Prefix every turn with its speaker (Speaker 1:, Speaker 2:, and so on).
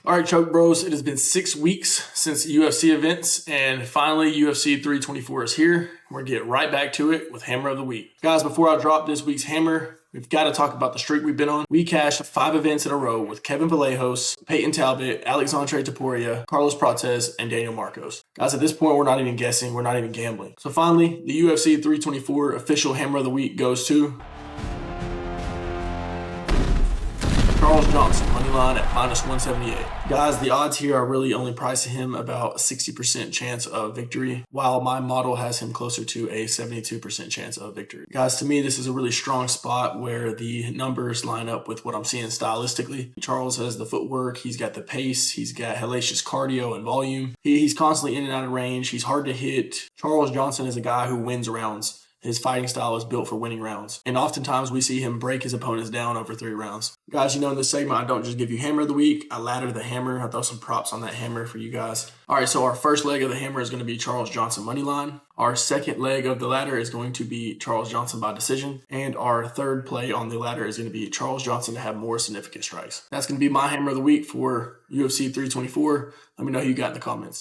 Speaker 1: All right, Choke Bros, it has been 6 weeks since UFC events, and finally UFC 324 is here. We're going to get right back to it with Hammer of the Week. Guys, before I drop this week's Hammer, we've got to talk about the streak we've been on. We cashed 5 events in a row with Kevin Vallejos, Peyton Talbot, Alexandre Topuria, Carlos Prates, and Daniel Marcos. Guys, at this point, we're not even guessing. We're not even gambling. So finally, the UFC 324 official Hammer of the Week goes to Charles Johnson, money line at -178. Guys, the odds here are really only pricing him about a 60% chance of victory, while my model has him closer to a 72% chance of victory. Guys, to me, this is a really strong spot where the numbers line up with what I'm seeing stylistically. Charles has the footwork, he's got the pace, he's got hellacious cardio and volume. He's constantly in and out of range, he's hard to hit. Charles Johnson is a guy who wins rounds. His fighting style is built for winning rounds. And oftentimes we see him break his opponents down over 3 rounds. Guys, in this segment, I don't just give you Hammer of the Week. I ladder the hammer. I throw some props on that hammer for you guys. All right, so our first leg of the hammer is going to be Charles Johnson money line. Our second leg of the ladder is going to be Charles Johnson by decision. And our third play on the ladder is going to be Charles Johnson to have more significant strikes. That's going to be my Hammer of the Week for UFC 324. Let me know who you got in the comments.